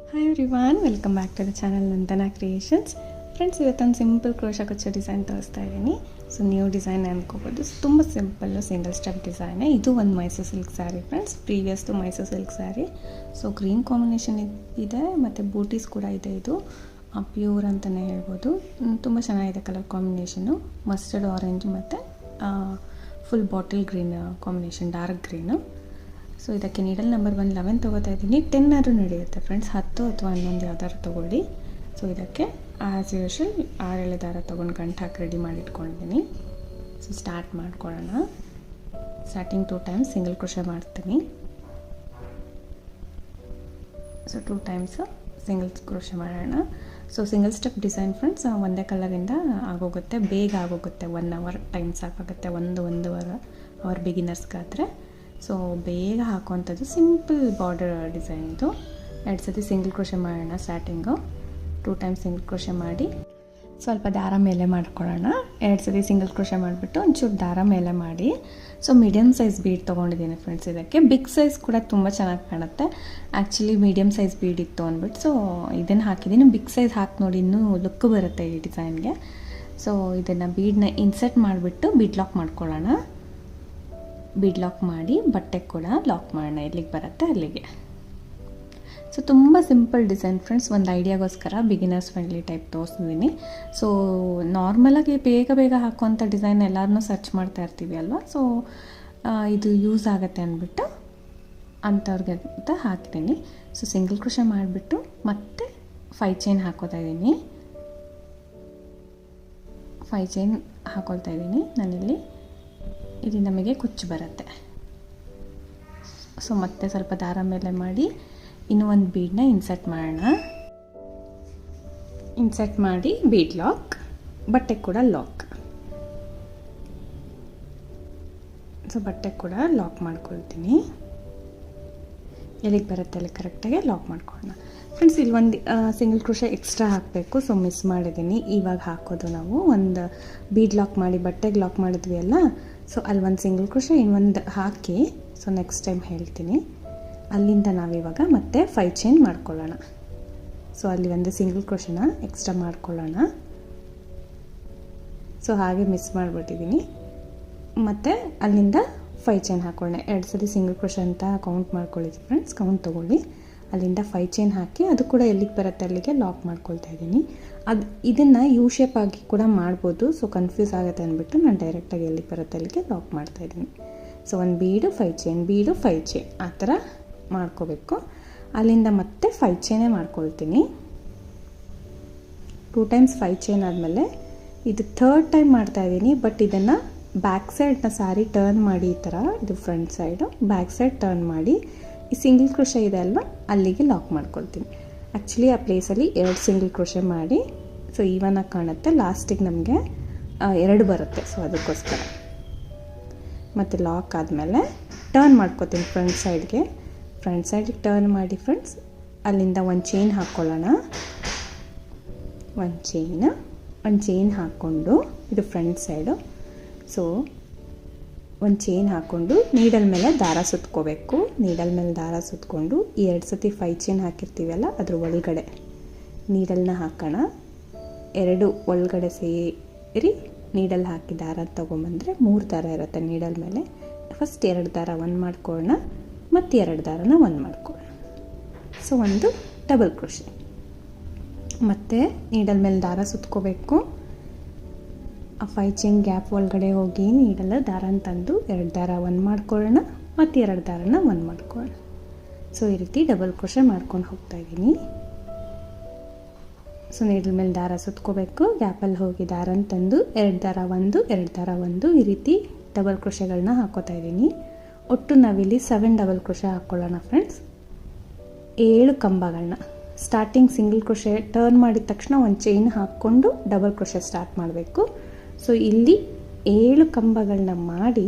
Hi everyone, welcome back to the channel Nandana creations. Friends, ಇವತ್ತೊಂದು simple crochet ಕುಚ್ಚು design ತೋರಿಸ್ತಾ ಇದ್ದೀನಿ. ಸೊ ನ್ಯೂ ಡಿಸೈನ್ ಅನ್ಕೋಬೋದು. ತುಂಬ ಸಿಂಪಲ್ಲು ಸಿಂಗಲ್ ಸ್ಟೆಪ್ ಡಿಸೈನೇ. ಇದು ಒಂದು ಮೈಸೂರು ಸಿಲ್ಕ್ ಸ್ಯಾರಿ ಫ್ರೆಂಡ್ಸ್, ಪ್ರೀವಿಯಸ್ದು Mysuru silk sari. So green combination ಇದೆ ಮತ್ತು ಬೂಟೀಸ್ ಕೂಡ ಇದೆ. ಇದು ಪ್ಯೂರ್ ಅಂತಲೇ ಹೇಳ್ಬೋದು. ತುಂಬ ಚೆನ್ನಾಗಿದೆ ಕಲರ್ ಕಾಂಬಿನೇಷನು. ಮಸ್ಟರ್ಡ್ ಆರೆಂಜ್ ಮತ್ತು full bottle green combination, dark green. So ಇದಕ್ಕೆ ನೀಡಲ್ ನಂಬರ್ 11 ತೊಗೋತಾ ಇದ್ದೀನಿ. 10 ಆದರೂ ನಡೆಯುತ್ತೆ ಫ್ರೆಂಡ್ಸ್, 10 ಅಥವಾ 11 ಯಾವ್ದಾದ್ರು ತೊಗೊಳ್ಳಿ. ಸೊ ಇದಕ್ಕೆ ಆ್ಯಸ್ ಯೂಶಲ್ 6 ದಾರ ತೊಗೊಂಡು ಗಂಟು ಹಾಕಿ ರೆಡಿ ಮಾಡಿ ಇಟ್ಕೊಂಡಿದ್ದೀನಿ. ಸೊ ಸ್ಟಾರ್ಟ್ ಮಾಡ್ಕೊಳ್ಳೋಣ. ಸ್ಟಾರ್ಟಿಂಗ್ 2 ಟೈಮ್ಸ್ ಸಿಂಗಲ್ ಕ್ರೋಶೆ ಮಾಡ್ತೀನಿ. ಸೊ 2 ಟೈಮ್ಸ್ ಸಿಂಗಲ್ ಕ್ರೋಶೆ ಮಾಡೋಣ. So single step design friends, ಒಂದೇ ಕಲರಿಂದ ಆಗೋಗುತ್ತೆ, ಬೇಗ ಆಗೋಗುತ್ತೆ. 1 ಅವರ್ ಟೈಮ್ ಸಾಕಾಗುತ್ತೆ, ಒಂದೂವರೆ ಅವರ್ ಬಿಗಿನರ್ಸ್ಗಾದರೆ. ಸೊ ಬೇಗ ಹಾಕುವಂಥದ್ದು ಸಿಂಪಲ್ ಬಾರ್ಡರ್ ಡಿಸೈನ್ ಇದು. 2 ಸತಿ ಸಿಂಗಲ್ ಕ್ರೋಶೆ ಮಾಡೋಣ. ಸ್ಟಾರ್ಟಿಂಗು 2 ಟೈಮ್ಸ್ ಸಿಂಗಲ್ ಕ್ರೋಶೆ ಮಾಡಿ ಸ್ವಲ್ಪ ದಾರ ಮೇಲೆ ಮಾಡ್ಕೊಳ್ಳೋಣ. 2 ಸತಿ ಸಿಂಗಲ್ ಕ್ರೋಶೆ ಮಾಡಿಬಿಟ್ಟು ಒಂಚೂರು ದಾರ ಮೇಲೆ ಮಾಡಿ. ಸೊ ಮೀಡಿಯಮ್ ಸೈಜ್ ಬೀಡ್ ತೊಗೊಂಡಿದ್ದೀನಿ ಫ್ರೆಂಡ್ಸ್. ಇದಕ್ಕೆ ಬಿಗ್ ಸೈಜ್ ಕೂಡ ತುಂಬ ಚೆನ್ನಾಗಿ ಕಾಣುತ್ತೆ. ಆ್ಯಕ್ಚುಲಿ ಮೀಡಿಯಮ್ ಸೈಜ್ ಬೀಡ್ ಇತ್ತು ಅಂದ್ಬಿಟ್ಟು ಸೊ ಇದನ್ನು ಹಾಕಿದ್ದೀನಿ. ಬಿಗ್ ಸೈಜ್ ಹಾಕಿ ನೋಡಿ, ಇನ್ನೂ ಲುಕ್ ಬರುತ್ತೆ ಈ ಡಿಸೈನ್ಗೆ. ಸೊ ಇದನ್ನು ಬೀಡನ್ನ ಇನ್ಸರ್ಟ್ ಮಾಡಿಬಿಟ್ಟು ಬೀಡ್ ಲಾಕ್ ಮಾಡ್ಕೊಳ್ಳೋಣ. ಬೀಡ್ ಲಾಕ್ ಮಾಡಿ ಬಟ್ಟೆ ಕೂಡ ಲಾಕ್ ಮಾಡೋಣ, ಎಲ್ಲಿಗೆ ಬರುತ್ತೆ ಅಲ್ಲಿಗೆ. ಸೊ ತುಂಬ ಸಿಂಪಲ್ ಡಿಸೈನ್ ಫ್ರೆಂಡ್ಸ್, ಒಂದು ಐಡಿಯಾಗೋಸ್ಕರ ಬಿಗಿನರ್ಸ್ ಫ್ರೆಂಡ್ಲಿ ಟೈಪ್ ತೋರಿಸಿದ್ದೀನಿ. ಸೊ ನಾರ್ಮಲಾಗಿ ಬೇಗ ಹಾಕುವಂಥ ಡಿಸೈನ್ ಎಲ್ಲರನ್ನೂ ಸರ್ಚ್ ಮಾಡ್ತಾ ಇರ್ತೀವಿ ಅಲ್ವಾ. ಸೊ ಇದು ಯೂಸ್ ಆಗುತ್ತೆ ಅಂದ್ಬಿಟ್ಟು ಅಂಥವ್ರಿಗೆ ಅಂತ ಹಾಕ್ತೀನಿ. ಸೊ ಸಿಂಗಲ್ ಕ್ರೋಶೆ ಮಾಡಿಬಿಟ್ಟು ಮತ್ತೆ 5 ಚೈನ್ ಹಾಕೋತಾ ಇದ್ದೀನಿ. 5 ಚೈನ್ ಹಾಕೊಳ್ತಾ ಇದ್ದೀನಿ ನಾನಿಲ್ಲಿ. ಇದು ನಮಗೆ ಕುಚ್ಚು ಬರುತ್ತೆ. ಸೊ ಮತ್ತೆ ಸ್ವಲ್ಪ ದಾರ ಮೇಲೆ ಮಾಡಿ ಇನ್ನೂ ಒಂದು ಬೀಡನ್ನ ಇನ್ಸರ್ಟ್ ಮಾಡೋಣ. ಇನ್ಸರ್ಟ್ ಮಾಡಿ ಬೀಡ್ ಲಾಕ್, ಬಟ್ಟೆ ಕೂಡ ಲಾಕ್. ಸೊ ಬಟ್ಟೆ ಕೂಡ ಲಾಕ್ ಮಾಡ್ಕೊಳ್ತೀನಿ. ಎಲ್ಲಿಗೆ ಬರುತ್ತೆ ಅಲ್ಲಿ ಕರೆಕ್ಟಾಗಿ ಲಾಕ್ ಮಾಡ್ಕೊಳ್ಳೋಣ ಫ್ರೆಂಡ್ಸ್. ಇಲ್ಲಿ ಒಂದು ಸಿಂಗಲ್ ಕ್ರೋಶೆ ಎಕ್ಸ್ಟ್ರಾ ಹಾಕಬೇಕು. ಸೊ ಮಿಸ್ ಮಾಡಿದ್ದೀನಿ. ಇವಾಗ ಹಾಕೋದು ನಾವು ಒಂದು ಬೀಡ್ ಲಾಕ್ ಮಾಡಿ ಬಟ್ಟೆಗೆ ಲಾಕ್ ಮಾಡಿದ್ವಿ ಅಲ್ಲ. ಸೊ ಅಲ್ಲಿ ಒಂದು ಸಿಂಗಲ್ ಕ್ರೋಶೆ ಇನ್ನೊಂದು ಹಾಕಿ, ಸೊ ನೆಕ್ಸ್ಟ್ ಟೈಮ್ ಹೇಳ್ತೀನಿ. ಅಲ್ಲಿಂದ ನಾವಿವಾಗ ಮತ್ತೆ 5 ಚೈನ್ ಮಾಡ್ಕೊಳ್ಳೋಣ. ಸೊ ಅಲ್ಲಿ ಒಂದು ಸಿಂಗಲ್ ಕ್ರೋಶೆನ ಎಕ್ಸ್ಟ್ರಾ ಮಾಡ್ಕೊಳ್ಳೋಣ. ಸೊ ಹಾಗೆ ಮಿಸ್ ಮಾಡಿಬಿಟ್ಟಿದ್ದೀನಿ. ಮತ್ತು ಅಲ್ಲಿಂದ 5 ಚೈನ್ ಹಾಕೊಳ್ಳೋಣ. 2 ಸತಿ ಸಿಂಗಲ್ ಕ್ರೋಶೆ ಅಂತ ಕೌಂಟ್ ಮಾಡ್ಕೊಳ್ಳಿ ಫ್ರೆಂಡ್ಸ್, ಕೌಂಟ್ ತೊಗೊಳ್ಳಿ. ಅಲ್ಲಿಂದ 5 ಚೈನ್ ಹಾಕಿ ಅದು ಕೂಡ ಎಲ್ಲಿಗೆ ಬರುತ್ತೆ ಅಲ್ಲಿಗೆ ಲಾಕ್ ಮಾಡ್ಕೊಳ್ತಾ ಇದ್ದೀನಿ. ಇದನ್ನು ಯು ಶೇಪ್ ಆಗಿ ಕೂಡ ಮಾಡ್ಬೋದು. ಸೊ ಕನ್ಫ್ಯೂಸ್ ಆಗುತ್ತೆ ಅಂದ್ಬಿಟ್ಟು ನಾನು ಡೈರೆಕ್ಟಾಗಿ ಎಲ್ಲಿಗೆ ಬರುತ್ತೆ ಅಲ್ಲಿಗೆ ಲಾಕ್ ಮಾಡ್ತಾಯಿದ್ದೀನಿ. ಸೊ ಒಂದು ಬೀಡು 5 ಚೈನ್, ಬೀಡು 5 ಚೈನ್ ಆ ಥರ ಮಾಡ್ಕೋಬೇಕು. ಅಲ್ಲಿಂದ ಮತ್ತೆ 5 ಚೈನೇ ಮಾಡ್ಕೊಳ್ತೀನಿ. 2 ಟೈಮ್ಸ್ 5 ಚೈನ್ ಆದಮೇಲೆ ಇದು 3rd ಟೈಮ್ ಮಾಡ್ತಾಯಿದ್ದೀನಿ. ಬಟ್ ಇದನ್ನು ಬ್ಯಾಕ್ ಸೈಡ್ನ ಸಾರಿ ಟರ್ನ್ ಮಾಡಿ, ಈ ಥರ ಇದು front side, back side turn ಮಾಡಿ ಈ ಸಿಂಗಲ್ ಕ್ರೋಶೆ ಇದೆ ಅಲ್ವಾ ಅಲ್ಲಿಗೆ ಲಾಕ್ ಮಾಡ್ಕೊಳ್ತೀನಿ. ಆ್ಯಕ್ಚುಲಿ ಆ ಪ್ಲೇಸಲ್ಲಿ 2 ಸಿಂಗಲ್ ಕ್ರೋಶೆ ಮಾಡಿ ಸೊ ಈವನಾಗಿ ಕಾಣುತ್ತೆ. ಲಾಸ್ಟಿಗೆ ನಮಗೆ 2 ಬರುತ್ತೆ. ಸೊ ಅದಕ್ಕೋಸ್ಕರ ಮತ್ತು ಲಾಕ್ ಆದಮೇಲೆ ಟರ್ನ್ ಮಾಡ್ಕೊತೀನಿ ಫ್ರಂಟ್ ಸೈಡ್ಗೆ. ಫ್ರಂಟ್ ಸೈಡಿಗೆ ಟರ್ನ್ ಮಾಡಿ ಫ್ರೆಂಡ್ಸ್, ಅಲ್ಲಿಂದ ಒಂದು ಚೈನ್ ಹಾಕ್ಕೊಳ್ಳೋಣ. ಒಂದು ಚೈನ್ ಹಾಕ್ಕೊಂಡು ಇದು ಫ್ರಂಟ್ ಸೈಡು. ಸೊ ಒಂದು ಚೈನ್ ಹಾಕ್ಕೊಂಡು ನೀಡಲ್ ಮೇಲೆ ದಾರ ಸುತ್ಕೋಬೇಕು. ನೀಡಲ್ ಮೇಲೆ ದಾರ ಸುತ್ಕೊಂಡು 2 ಸತಿ 5 ಚೈನ್ ಹಾಕಿರ್ತೀವಲ್ಲ ಅದ್ರ ಒಳಗಡೆ ನೀಡಲ್ನ ಹಾಕೋಣ. 2 ಒಳಗಡೆ ಸೇರಿ ನೀಡಲ್ ಹಾಕಿ ದಾರ ತೊಗೊಂಬಂದರೆ 3 ದಾರ ಇರುತ್ತೆ ನೀಡಲ್ ಮೇಲೆ. ಫಸ್ಟ್ 2 ದಾರ 1 ಮಾಡ್ಕೊಳ್ಳೋಣ, ಮತ್ತು 2 ದಾರನ 1 ಮಾಡ್ಕೊಳ್ಳೋಣ. ಸೊ ಒಂದು ಡಬಲ್ ಕ್ರೋಶೆ. ಮತ್ತು ನೀಡಲ್ ಮೇಲೆ ದಾರ ಸುತ್ಕೋಬೇಕು. ಆ 5 ಚೈನ್ ಗ್ಯಾಪ್ ಒಳಗಡೆ ಹೋಗಿ ನೀಡಲ್ಲ ದಾರನ ತಂದು 2 ದಾರ 1 ಮಾಡ್ಕೊಳ್ಳೋಣ, ಮತ್ತು 2 ದಾರನ 1 ಮಾಡ್ಕೊಳ್ಳೋಣ. ಸೊ ಈ ರೀತಿ ಡಬಲ್ ಕ್ರೋಶೆ ಮಾಡ್ಕೊಂಡು ಹೋಗ್ತಾಯಿದ್ದೀನಿ. ಸೊ ನೀಡಲ್ ಮೇಲೆ ದಾರ ಸುತ್ಕೋಬೇಕು, ಗ್ಯಾಪಲ್ಲಿ ಹೋಗಿ ದಾರನ ತಂದು 2 ದಾರ 1, 2 ದಾರ 1 ಈ ರೀತಿ ಡಬಲ್ ಕ್ರೋಶೆಗಳನ್ನ ಹಾಕೋತಾ ಇದ್ದೀನಿ. ಒಟ್ಟು ನಾವಿಲ್ಲಿ 7 ಡಬಲ್ ಕ್ರೋಶೆ ಹಾಕ್ಕೊಳ್ಳೋಣ ಫ್ರೆಂಡ್ಸ್. 7 ಕಂಬಗಳನ್ನ ಸ್ಟಾರ್ಟಿಂಗ್ ಸಿಂಗಲ್ ಕ್ರೋಶೆ ಟರ್ನ್ ಮಾಡಿದ ತಕ್ಷಣ ಒಂದು ಚೈನ್ ಹಾಕ್ಕೊಂಡು ಡಬಲ್ ಕ್ರೋಶೆ ಸ್ಟಾರ್ಟ್ ಮಾಡಬೇಕು. ಸೊ ಇಲ್ಲಿ 7 ಕಂಬಗಳನ್ನ ಮಾಡಿ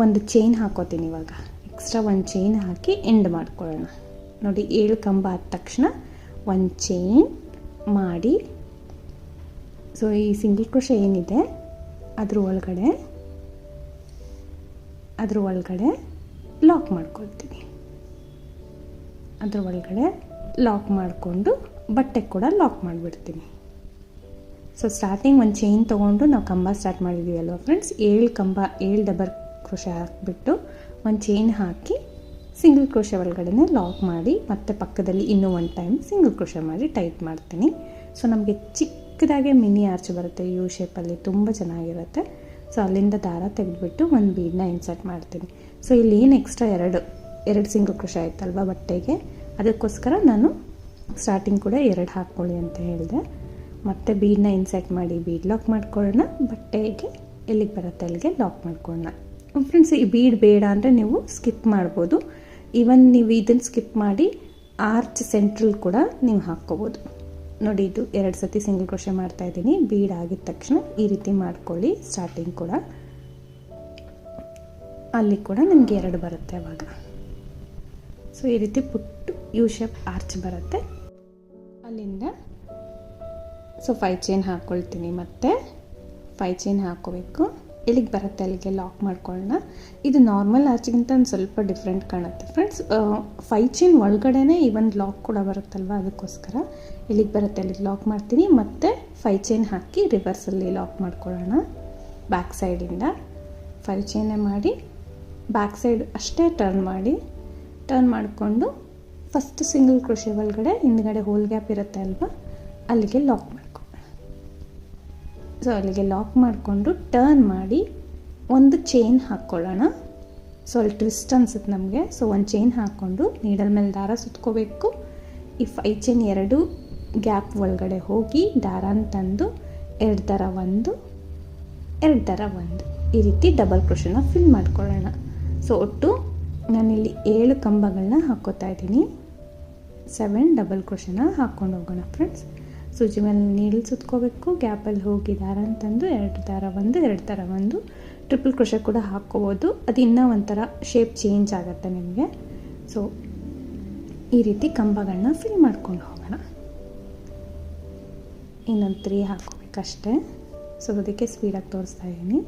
ಒಂದು ಚೈನ್ ಹಾಕೋತೀನಿ. ಇವಾಗ ಎಕ್ಸ್ಟ್ರಾ ಒಂದು ಚೈನ್ ಹಾಕಿ ಎಂಡ್ ಮಾಡ್ಕೊಳ್ಳೋಣ. ನೋಡಿ 7 ಕಂಬ ಆದ ತಕ್ಷಣ ಒಂದು ಚೈನ್ ಮಾಡಿ, ಸೊ ಈ ಸಿಂಗಲ್ ಕ್ರೋಶೆ ಏನಿದೆ ಅದ್ರ ಒಳಗಡೆ ಲಾಕ್ ಮಾಡ್ಕೊಳ್ತೀನಿ. ಅದ್ರ ಒಳಗಡೆ ಲಾಕ್ ಮಾಡಿಕೊಂಡು ಬಟ್ಟೆ ಕೂಡ ಲಾಕ್ ಮಾಡಿಬಿಡ್ತೀನಿ. ಸೊ ಸ್ಟಾರ್ಟಿಂಗ್ ಒಂದು ಚೈನ್ ತೊಗೊಂಡು ನಾವು ಕಂಬ ಸ್ಟಾರ್ಟ್ ಮಾಡಿದ್ದೀವಿ ಅಲ್ವಾ ಫ್ರೆಂಡ್ಸ್, 7 ಡಬಲ್ ಕ್ರೋಶೆ ಹಾಕಿಬಿಟ್ಟು ಒಂದು ಚೈನ್ ಹಾಕಿ ಸಿಂಗಲ್ ಕ್ರೋಶೆ ಒಳಗಡೆ ಲಾಕ್ ಮಾಡಿ ಮತ್ತೆ ಪಕ್ಕದಲ್ಲಿ ಇನ್ನೂ ಒಂದು ಟೈಮ್ ಸಿಂಗಲ್ ಕ್ರೋಶೆ ಮಾಡಿ ಟೈಟ್ ಮಾಡ್ತೀನಿ. ಸೊ ನಮಗೆ ಚಿಕ್ಕದಾಗೆ ಮಿನಿ ಆರ್ಚ್ ಬರುತ್ತೆ ಯು ಶೇಪಲ್ಲಿ, ತುಂಬ ಚೆನ್ನಾಗಿರುತ್ತೆ. ಸೊ ಅಲ್ಲಿಂದ ದಾರ ತೆಗೆದುಬಿಟ್ಟು ಒಂದು ಬೀಡನ್ನ ಇನ್ಸರ್ಟ್ ಮಾಡ್ತೀನಿ. ಸೊ ಇಲ್ಲಿ ಏನು ಎಕ್ಸ್ಟ್ರಾ ಎರಡು ಸಿಂಗಲ್ ಕ್ರೋಶೆ ಆಯ್ತಲ್ವ ಬಟ್ಟೆಗೆ, ಅದಕ್ಕೋಸ್ಕರ ನಾನು ಸ್ಟಾರ್ಟಿಂಗ್ ಕೂಡ 2 ಹಾಕ್ಕೊಳ್ಳಿ ಅಂತ ಹೇಳಿದೆ. ಮತ್ತು ಬೀಡನ್ನ ಇನ್ಸರ್ಟ್ ಮಾಡಿ ಬೀಡ್ ಲಾಕ್ ಮಾಡ್ಕೊಳ್ಳೋಣ, ಬಟ್ಟೆಗೆ ಎಲ್ಲಿಗೆ ಬರುತ್ತೆ ಅಲ್ಲಿಗೆ ಲಾಕ್ ಮಾಡ್ಕೊಳ್ಳೋಣ. ಫ್ರೆಂಡ್ಸ್ ಈ ಬೀಡ್ ಬೇಡ ಅಂದರೆ ನೀವು ಸ್ಕಿಪ್ ಮಾಡ್ಬೋದು. ಈವನ್ ನೀವು ಇದನ್ನು ಸ್ಕಿಪ್ ಮಾಡಿ ಆರ್ಚ್ ಸೆಂಟ್ರಲ್ ಕೂಡ ನೀವು ಹಾಕ್ಕೋಬೋದು. ನೋಡಿ, ಇದು 2 ಸತಿ ಸಿಂಗಲ್ ಕ್ರೋಶೆ ಮಾಡ್ತಾಯಿದ್ದೀನಿ. ಬೀಡ್ ಆಗಿದ ತಕ್ಷಣ ಈ ರೀತಿ ಮಾಡ್ಕೊಳ್ಳಿ. ಸ್ಟಾರ್ಟಿಂಗ್ ಕೂಡ ಅಲ್ಲಿ ಕೂಡ ನಿಮಗೆ 2 ಬರುತ್ತೆ ಅವಾಗ. ಸೊ ಈ ರೀತಿ ಪುಟ್ಟು ಯು ಶೇಪ್ ಆರ್ಚ್ ಬರುತ್ತೆ. ಅಲ್ಲಿಂದ ಸೊ 5 ಚೈನ್ ಹಾಕ್ಕೊಳ್ತೀನಿ. ಮತ್ತು 5 ಚೈನ್ ಹಾಕ್ಕೋಬೇಕು. ಎಲ್ಲಿಗೆ ಬರುತ್ತೆ ಅಲ್ಲಿಗೆ ಲಾಕ್ ಮಾಡ್ಕೊಳ್ಳೋಣ. ಇದು ನಾರ್ಮಲ್ ಆರ್ಚ್ಗಿಂತ ಒಂದು ಸ್ವಲ್ಪ ಡಿಫ್ರೆಂಟ್ ಕಾಣುತ್ತೆ ಫ್ರೆಂಡ್ಸ್. 5 ಚೈನ್ ಒಳಗಡೆನೇ ಈವನ್ ಲಾಕ್ ಕೂಡ ಬರುತ್ತಲ್ವ, ಅದಕ್ಕೋಸ್ಕರ ಎಲ್ಲಿಗೆ ಬರುತ್ತೆ ಅಲ್ಲಿಗೆ ಲಾಕ್ ಮಾಡ್ತೀನಿ. ಮತ್ತು 5 ಚೈನ್ ಹಾಕಿ ರಿವರ್ಸಲ್ಲಿ ಲಾಕ್ ಮಾಡ್ಕೊಳ್ಳೋಣ. ಬ್ಯಾಕ್ ಸೈಡಿಂದ 5 ಚೈನೇ ಮಾಡಿ ಬ್ಯಾಕ್ ಸೈಡ್ ಅಷ್ಟೇ ಟರ್ನ್ ಮಾಡಿಕೊಂಡು ಫಸ್ಟ್ ಸಿಂಗಲ್ ಕ್ರೋಶೆ ಒಳಗಡೆ ಹಿಂದ್ಗಡೆ ಹೋಲ್ ಗ್ಯಾಪ್ ಇರುತ್ತೆ ಅಲ್ವಾ, ಅಲ್ಲಿಗೆ ಲಾಕ್ ಮಾಡ್ಕೊಳ್ಳೋಣ. ಸೊ ಅಲ್ಲಿಗೆ ಲಾಕ್ ಮಾಡಿಕೊಂಡು ಟರ್ನ್ ಮಾಡಿ ಒಂದು ಚೈನ್ ಹಾಕ್ಕೊಳ್ಳೋಣ. ಸೊ ಅಲ್ಲಿ ಟ್ವಿಸ್ಟ್ ಅನ್ಸುತ್ತೆ ನಮಗೆ. ಸೊ ಒಂದು ಚೈನ್ ಹಾಕ್ಕೊಂಡು ನೀಡಲ್ ಮೇಲೆ ದಾರ ಸುತ್ಕೋಬೇಕು. ಈ 5 ಚೈನ್ 2 ಗ್ಯಾಪ್ ಒಳಗಡೆ ಹೋಗಿ ದಾರನ ತಂದು 2 ದಾರ 1 2 ದಾರ 1 ಈ ರೀತಿ ಡಬಲ್ ಕ್ರೋಶೆನ ಫಿಲ್ ಮಾಡ್ಕೊಳ್ಳೋಣ. ಸೊ ಒಟ್ಟು ನಾನಿಲ್ಲಿ 7 ಕಂಬಗಳನ್ನ ಹಾಕ್ಕೋತಾ ಇದ್ದೀನಿ. 7 ಡಬಲ್ ಕ್ರೋಶೆನ ಹಾಕ್ಕೊಂಡು ಹೋಗೋಣ ಫ್ರೆಂಡ್ಸ್. ಸೂಜಿ ಮೇಲೆ ನೀಡಲ್ ಸುತ್ಕೋಬೇಕು, ಗ್ಯಾಪಲ್ಲಿ ಹೋಗಿ ದಾರ ಅಂತಂದು 2 ದಾರ 1 2 ದಾರ 1 ಟ್ರಿಪಲ್ ಕ್ರೋಶೆ ಕೂಡ ಹಾಕ್ಕೋಬೋದು. ಅದು ಇನ್ನೂ ಒಂಥರ ಶೇಪ್ ಚೇಂಜ್ ಆಗುತ್ತೆ ನಿಮಗೆ. ಸೊ ಈ ರೀತಿ ಕಂಬಗಳನ್ನ ಫಿಲ್ ಮಾಡ್ಕೊಂಡು ಹೋಗೋಣ. ಇನ್ನೊಂದು 3 ಹಾಕ್ಕೋಬೇಕಷ್ಟೇ. ಸೊ ಅದಕ್ಕೆ ಸ್ಪೀಡಾಗಿ ತೋರಿಸ್ತಾ ಇದ್ದೀನಿ.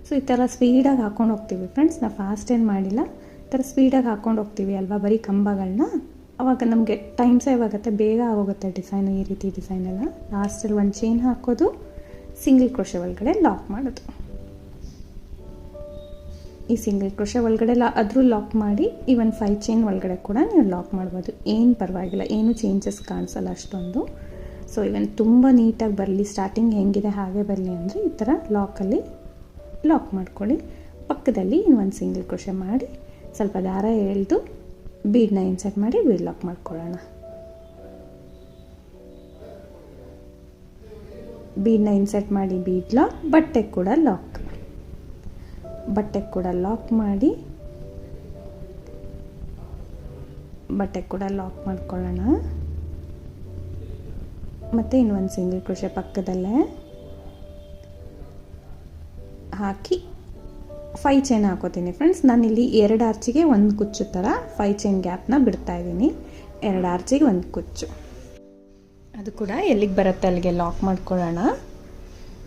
ಸೊ ಈ ಥರ ಸ್ಪೀಡಾಗಿ ಹಾಕ್ಕೊಂಡು ಹೋಗ್ತೀವಿ ಫ್ರೆಂಡ್ಸ್. ನಾವು ಫಾಸ್ಟ್ ಏನು ಮಾಡಿಲ್ಲ, ಈ ಥರ ಸ್ಪೀಡಾಗಿ ಹಾಕ್ಕೊಂಡು ಹೋಗ್ತೀವಿ ಅಲ್ವಾ ಬರೀ ಕಂಬಗಳನ್ನ, ಆವಾಗ ನಮಗೆ ಟೈಮ್ ಸೇವ್ ಆಗುತ್ತೆ, ಬೇಗ ಆಗೋಗುತ್ತೆ ಡಿಸೈನು. ಈ ರೀತಿ ಡಿಸೈನ್ ಎಲ್ಲ ಲಾಸ್ಟಲ್ಲಿ ಒಂದು ಚೈನ್ ಹಾಕೋದು, ಸಿಂಗಲ್ ಕ್ರೋಶೆ ಒಳಗಡೆ ಲಾಕ್ ಮಾಡೋದು. ಈ ಸಿಂಗಲ್ ಕ್ರೋಶೆ ಒಳಗಡೆ ಆದರೂ ಲಾಕ್ ಮಾಡಿ ಈವನ್ 5 ಚೈನ್ ಒಳಗಡೆ ಕೂಡ ನೀವು ಲಾಕ್ ಮಾಡ್ಬೋದು. ಏನು ಪರವಾಗಿಲ್ಲ, ಏನು ಚೇಂಜಸ್ ಕಾಣಿಸಲ್ಲ ಅಷ್ಟೊಂದು. ಸೊ ಇವನ್ ತುಂಬ ನೀಟಾಗಿ ಬರಲಿ, ಸ್ಟಾರ್ಟಿಂಗ್ ಹೆಂಗಿದೆ ಹಾಗೆ ಬರಲಿ ಅಂದರೆ ಈ ಥರ ಲಾಕಲ್ಲಿ ಲಾಕ್ ಮಾಡ್ಕೊಳ್ಳಿ. ಪಕ್ಕದಲ್ಲಿ ಇನ್ನೊಂದು ಸಿಂಗಲ್ ಕ್ರೋಶೆ ಮಾಡಿ ಸ್ವಲ್ಪ ದಾರ ಎಳೆದು ಬೀಡನ್ನ ಇನ್ಸರ್ಟ್ ಮಾಡಿ ಬೀಡ್ ಲಾಕ್ ಮಾಡ್ಕೊಳ್ಳೋಣ. ಬೀಡನ್ನ ಇನ್ಸರ್ಟ್ ಮಾಡಿ ಬೀಡ್ ಲಾಕ್, ಬಟ್ಟೆ ಕೂಡ ಲಾಕ್ ಮಾಡ್ಕೊಳ್ಳೋಣ. ಮತ್ತು ಇನ್ನೊಂದು ಸಿಂಗಲ್ ಕ್ರೋಶೆ ಪಕ್ಕದಲ್ಲೇ ಹಾಕಿ 5 ಚೈನ್ ಹಾಕೋತೀನಿ ಫ್ರೆಂಡ್ಸ್. ನಾನಿಲ್ಲಿ 2 ಆರ್ಚಿಗೆ 1 ಕುಚ್ಚು ಥರ 5 ಚೈನ್ ಗ್ಯಾಪ್ನ ಬಿಡ್ತಾ ಇದ್ದೀನಿ. 2 ಆರ್ಚಿಗೆ 1 ಕುಚ್ಚು, ಅದು ಕೂಡ ಎಲ್ಲಿಗೆ ಬರುತ್ತೆ ಅಲ್ಲಿಗೆ ಲಾಕ್ ಮಾಡ್ಕೊಳ್ಳೋಣ.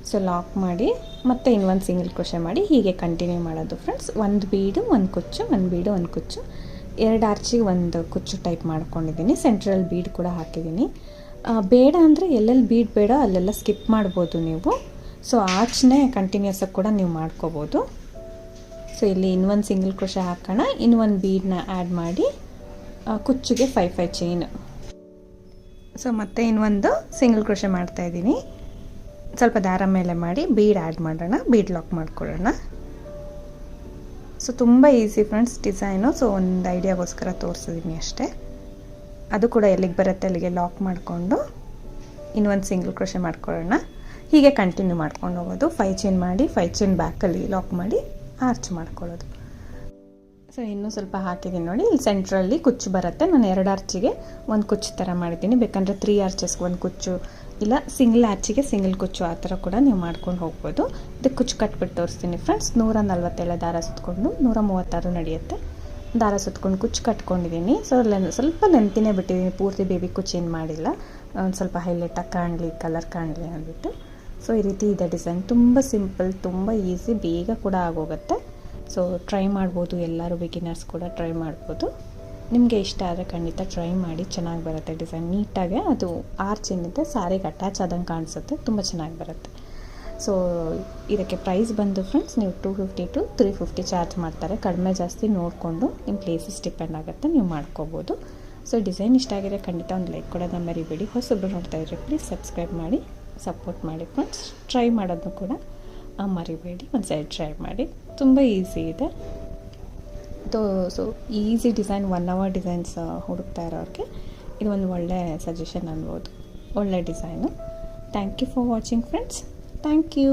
ಸೊ ಲಾಕ್ ಮಾಡಿ ಮತ್ತೆ ಇನ್ನೊಂದು ಸಿಂಗಲ್ ಕ್ರೋಶೆ ಮಾಡಿ ಹೀಗೆ ಕಂಟಿನ್ಯೂ ಮಾಡೋದು ಫ್ರೆಂಡ್ಸ್. 1 ಬೀಡು 1 ಕುಚ್ಚು, 1 ಬೀಡು 1 ಕುಚ್ಚು, 2 ಆರ್ಚಿಗೆ 1 ಕುಚ್ಚು ಟೈಪ್ ಮಾಡ್ಕೊಂಡಿದ್ದೀನಿ. ಸೆಂಟ್ರಲ್ ಬೀಡ್ ಕೂಡ ಹಾಕಿದ್ದೀನಿ. ಬೇಡ ಅಂದರೆ ಎಲ್ಲೆಲ್ಲಿ ಬೀಡ್ ಬೇಡ ಅಲ್ಲೆಲ್ಲ ಸ್ಕಿಪ್ ಮಾಡ್ಬೋದು ನೀವು. ಸೊ ಆರ್ಚ್ನೇ ಕಂಟಿನ್ಯೂಸ್ ಆಗಿ ಕೂಡ ನೀವು ಮಾಡ್ಕೋಬೋದು. ಸೊ ಇಲ್ಲಿ ಇನ್ನೊಂದು ಸಿಂಗಲ್ ಕ್ರೋಶೆ ಹಾಕೋಣ, ಇನ್ನೊಂದು ಬೀಡನ್ನ ಆ್ಯಡ್ ಮಾಡಿ ಕುಚ್ಚಿಗೆ 5 ಚೈನ್. ಸೊ ಮತ್ತೆ ಇನ್ನೊಂದು ಸಿಂಗಲ್ ಕ್ರೋಶೆ ಮಾಡ್ತಾಯಿದ್ದೀನಿ. ಸ್ವಲ್ಪ ದಾರ ಮೇಲೆ ಮಾಡಿ ಬೀಡ್ ಆ್ಯಡ್ ಮಾಡೋಣ, ಬೀಡ್ ಲಾಕ್ ಮಾಡ್ಕೊಳ್ಳೋಣ. ಸೊ ತುಂಬ ಈಸಿ ಫ್ರೆಂಡ್ಸ್ ಡಿಸೈನು. ಸೊ ಒಂದು ಐಡಿಯಾಗೋಸ್ಕರ ತೋರಿಸಿದ್ದೀನಿ ಅಷ್ಟೇ. ಅದು ಕೂಡ ಎಲ್ಲಿಗೆ ಬರುತ್ತೆ ಅಲ್ಲಿಗೆ ಲಾಕ್ ಮಾಡಿಕೊಂಡು ಇನ್ನೊಂದು ಸಿಂಗಲ್ ಕ್ರೋಶೆ ಮಾಡ್ಕೊಳ್ಳೋಣ. ಹೀಗೆ ಕಂಟಿನ್ಯೂ ಮಾಡ್ಕೊಂಡು ಹೋಗೋದು. 5 ಚೈನ್ ಮಾಡಿ 5 ಚೈನ್ ಬ್ಯಾಕಲ್ಲಿ ಲಾಕ್ ಮಾಡಿ ಆರ್ಚ್ ಮಾಡ್ಕೊಳ್ಳೋದು. ಸೊ ಇನ್ನೂ ಸ್ವಲ್ಪ ಹಾಕಿದ್ದೀನಿ ನೋಡಿ, ಇಲ್ಲಿ ಸೆಂಟ್ರಲ್ಲಿ ಕುಚ್ಚು ಬರುತ್ತೆ. ನಾನು 2 ಆರ್ಚಿಗೆ 1 ಕುಚ್ಚು ಥರ ಮಾಡಿದ್ದೀನಿ. ಬೇಕಂದರೆ 3 ಆರ್ಚಸ್ಗೆ 1 ಕುಚ್ಚು, ಇಲ್ಲ ಸಿಂಗಲ್ ಆರ್ಚಿಗೆ ಸಿಂಗಲ್ ಕುಚ್ಚು, ಆ ಥರ ಕೂಡ ನೀವು ಮಾಡ್ಕೊಂಡು ಹೋಗ್ಬೋದು. ಇದಕ್ಕೆ ಕುಚ್ಚು ಕಟ್ಬಿಟ್ಟು ತೋರಿಸ್ತೀನಿ ಫ್ರೆಂಡ್ಸ್. 147 ದಾರ ಸುತ್ಕೊಂಡು 136 ನಡೆಯುತ್ತೆ. ದಾರ ಸುತ್ಕೊಂಡು ಕುಚ್ಚು ಕಟ್ಕೊಂಡಿದ್ದೀನಿ. ಸೊ ಸ್ವಲ್ಪ ಲೆಂತಿನೇ ಬಿಟ್ಟಿದ್ದೀನಿ, ಪೂರ್ತಿ ಬೇಬಿ ಕುಚ್ಚು ಏನು ಮಾಡಿಲ್ಲ. ಒಂದು ಸ್ವಲ್ಪ ಹೈಲೈಟಾಗಿ ಕಾಣಲಿ, ಕಲರ್ ಕಾಣಲಿ ಅಂದ್ಬಿಟ್ಟು. ಸೊ ಈ ರೀತಿ ಇದೆ ಡಿಸೈನ್. ತುಂಬ ಸಿಂಪಲ್, ತುಂಬ ಈಸಿ, ಬೇಗ ಕೂಡ ಆಗೋಗುತ್ತೆ. ಸೊ ಟ್ರೈ ಮಾಡ್ಬೋದು, ಎಲ್ಲರೂ ಬಿಗಿನರ್ಸ್ ಕೂಡ ಟ್ರೈ ಮಾಡ್ಬೋದು. ನಿಮಗೆ ಇಷ್ಟ ಆದರೆ ಖಂಡಿತ ಟ್ರೈ ಮಾಡಿ, ಚೆನ್ನಾಗಿ ಬರುತ್ತೆ ಡಿಸೈನ್ ನೀಟಾಗಿ. ಅದು ಆರ್ಚ್ ಏನಿದೆ ಸಾರಿಗೆ ಅಟ್ಯಾಚ್ ಆದಂಗೆ ಕಾಣಿಸುತ್ತೆ, ತುಂಬ ಚೆನ್ನಾಗಿ ಬರುತ್ತೆ. ಸೊ ಇದಕ್ಕೆ ಪ್ರೈಸ್ ಬಂದು ಫ್ರೆಂಡ್ಸ್ ನೀವು 250 to 350 ಚಾರ್ಜ್ ಮಾಡ್ತಾರೆ. ಕಡಿಮೆ ಜಾಸ್ತಿ ನೋಡಿಕೊಂಡು ನಿಮ್ಮ ಪ್ಲೇಸಸ್ ಡಿಪೆಂಡ್ ಆಗುತ್ತೆ, ನೀವು ಮಾಡ್ಕೋಬೋದು. ಸೊ ಡಿಸೈನ್ ಇಷ್ಟ ಆಗಿದೆ ಖಂಡಿತ ಒಂದು ಲೈಕ್ ಕೊಡೋದನ್ನ ಮರಿಬೇಡಿ. ಹೊಸೊಬ್ಬರು ನೋಡ್ತಾ ಇದ್ರೆ ಪ್ಲೀಸ್ ಸಬ್ಸ್ಕ್ರೈಬ್ ಮಾಡಿ ಸಪೋರ್ಟ್ ಮಾಡಿ ಫ್ರೆಂಡ್ಸ್. ಟ್ರೈ ಮಾಡೋದನ್ನು ಕೂಡ ಮರಿಬೇಡಿ, ಒಂದು ಸೈಡ್ ಟ್ರೈ ಮಾಡಿ. ತುಂಬ ಈಸಿ ಇದೆ. So easy design 1 hour designs ಹುಡುಕ್ತಾ ಇರೋರಿಗೆ ಇದು ಒಂದು ಒಳ್ಳೆ ಸಜೆಷನ್ ಅನ್ಬೋದು, ಒಳ್ಳೆ design. Thank you for watching friends. Thank you.